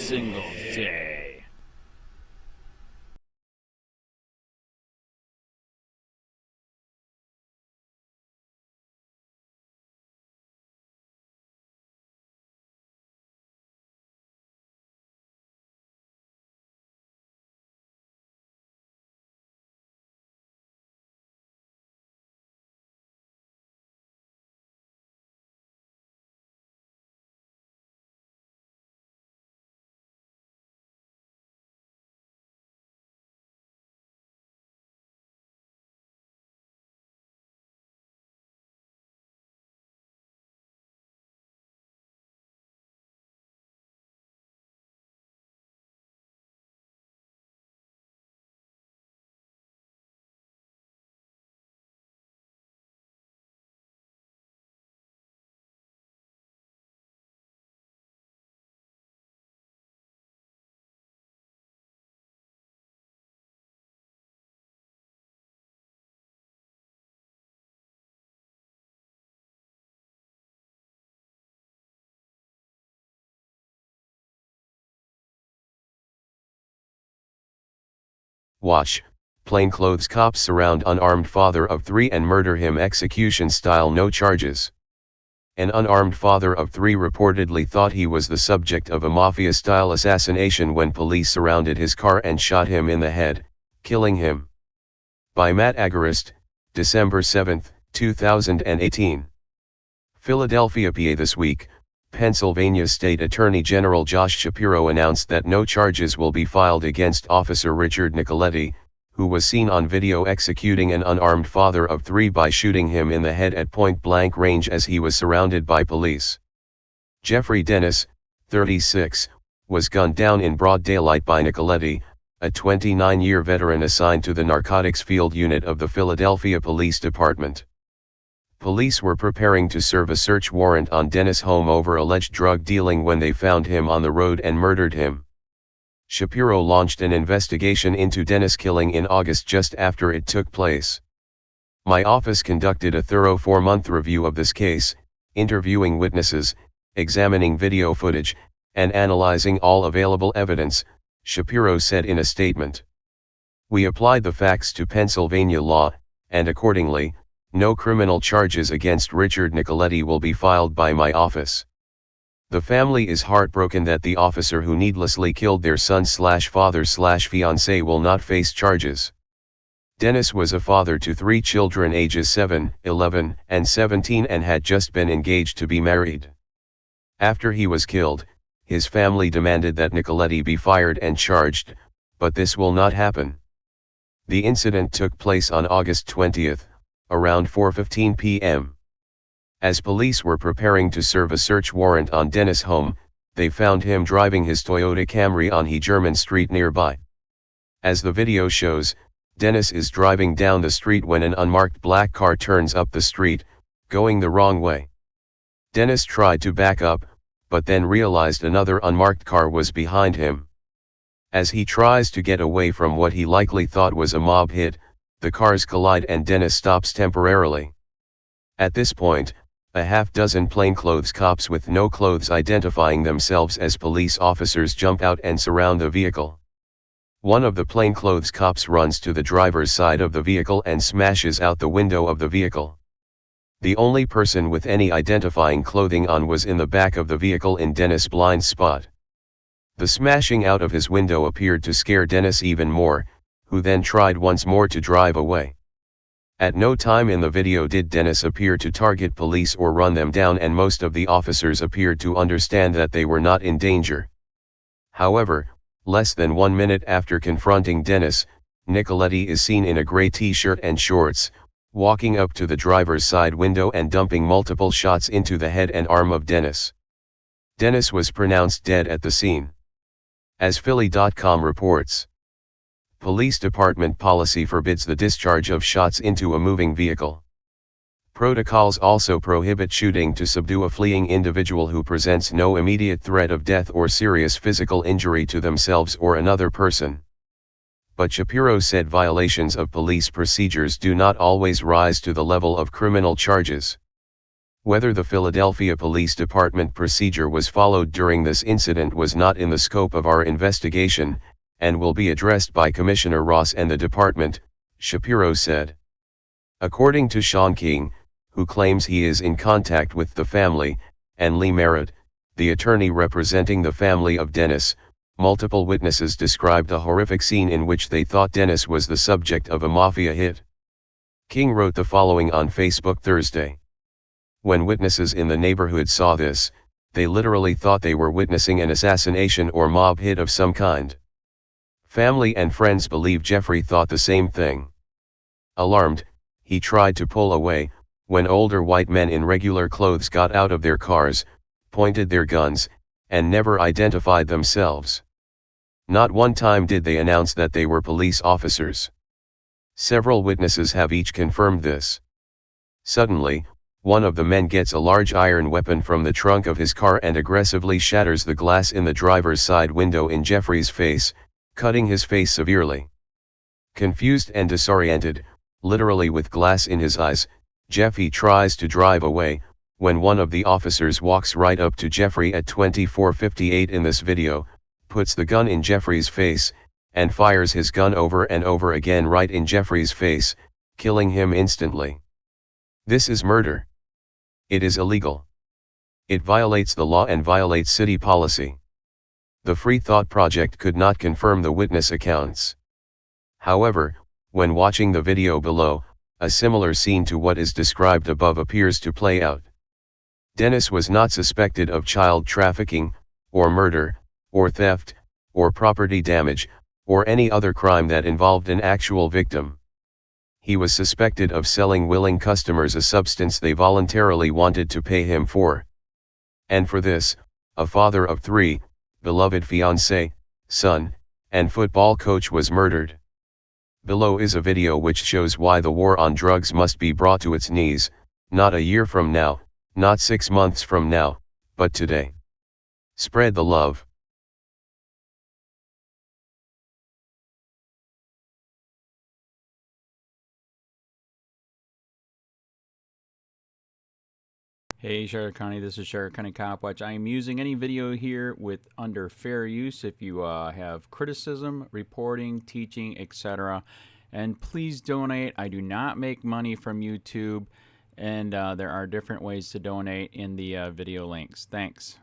single day. Watch, plainclothes cops surround unarmed father of 3 and murder him execution style, no charges. An unarmed father of 3 reportedly thought he was the subject of a mafia-style assassination when police surrounded his car and shot him in the head, killing him. By Matt Agarist, December 7, 2018. Philadelphia, PA. This week, Pennsylvania State Attorney General Josh Shapiro announced that no charges will be filed against Officer Richard Nicoletti, who was seen on video executing an unarmed father of 3 by shooting him in the head at point-blank range as he was surrounded by police. Jeffrey Dennis, 36, was gunned down in broad daylight by Nicoletti, a 29-year veteran assigned to the Narcotics Field Unit of the Philadelphia Police Department. Police were preparing to serve a search warrant on Dennis' home over alleged drug dealing when they found him on the road and murdered him. Shapiro launched an investigation into Dennis' killing in August just after it took place. My office conducted a thorough 4-month review of this case, interviewing witnesses, examining video footage, and analyzing all available evidence, Shapiro said in a statement. We applied the facts to Pennsylvania law, and accordingly, no criminal charges against Richard Nicoletti will be filed by my office. The family is heartbroken that the officer who needlessly killed their son/father/fiancé will not face charges. Dennis was a father to 3 children ages 7, 11, and 17 and had just been engaged to be married. After he was killed, his family demanded that Nicoletti be fired and charged, but this will not happen. The incident took place on August 20, around 4:15 p.m. As police were preparing to serve a search warrant on Dennis' home, they found him driving his Toyota Camry on German Street nearby. As the video shows, Dennis is driving down the street when an unmarked black car turns up the street, going the wrong way. Dennis tried to back up, but then realized another unmarked car was behind him. As he tries to get away from what he likely thought was a mob hit, the cars collide and Dennis stops temporarily. At this point, a half-dozen plainclothes cops with no clothes identifying themselves as police officers jump out and surround the vehicle. One of the plainclothes cops runs to the driver's side of the vehicle and smashes out the window of the vehicle. The only person with any identifying clothing on was in the back of the vehicle in Dennis' blind spot. The smashing out of his window appeared to scare Dennis even more, who then tried once more to drive away. At no time in the video did Dennis appear to target police or run them down, and most of the officers appeared to understand that they were not in danger. However, less than 1 minute after confronting Dennis, Nicoletti is seen in a gray t-shirt and shorts, walking up to the driver's side window and dumping multiple shots into the head and arm of Dennis. Dennis was pronounced dead at the scene. As Philly.com reports, Police Department policy forbids the discharge of shots into a moving vehicle. Protocols also prohibit shooting to subdue a fleeing individual who presents no immediate threat of death or serious physical injury to themselves or another person. But Shapiro said violations of police procedures do not always rise to the level of criminal charges. Whether the Philadelphia Police Department procedure was followed during this incident was not in the scope of our investigation, and will be addressed by Commissioner Ross and the department, Shapiro said. According to Sean King, who claims he is in contact with the family, and Lee Merritt, the attorney representing the family of Dennis, multiple witnesses described a horrific scene in which they thought Dennis was the subject of a mafia hit. King wrote the following on Facebook Thursday. When witnesses in the neighborhood saw this, they literally thought they were witnessing an assassination or mob hit of some kind. Family and friends believe Jeffrey thought the same thing. Alarmed, he tried to pull away, when older white men in regular clothes got out of their cars, pointed their guns, and never identified themselves. Not one time did they announce that they were police officers. Several witnesses have each confirmed this. Suddenly, one of the men gets a large iron weapon from the trunk of his car and aggressively shatters the glass in the driver's side window in Jeffrey's face, cutting his face severely. Confused and disoriented, literally with glass in his eyes, Jeffy tries to drive away, when one of the officers walks right up to Jeffrey at 24:58 in this video, puts the gun in Jeffrey's face, and fires his gun over and over again right in Jeffrey's face, killing him instantly. This is murder. It is illegal. It violates the law and violates city policy. The Free Thought Project could not confirm the witness accounts. However, when watching the video below, a similar scene to what is described above appears to play out. Dennis was not suspected of child trafficking, or murder, or theft, or property damage, or any other crime that involved an actual victim. He was suspected of selling willing customers a substance they voluntarily wanted to pay him for. And for this, a father of 3, beloved fiancé, son, and football coach was murdered. Below is a video which shows why the war on drugs must be brought to its knees, not a year from now, not 6 months from now, but today. Spread the love. Hey Charlotte County, this is Charlotte County COPWATCH. I am using any video here with under fair use if you have criticism, reporting, teaching, etc. And please donate. I do not make money from YouTube, and there are different ways to donate in the video links. Thanks.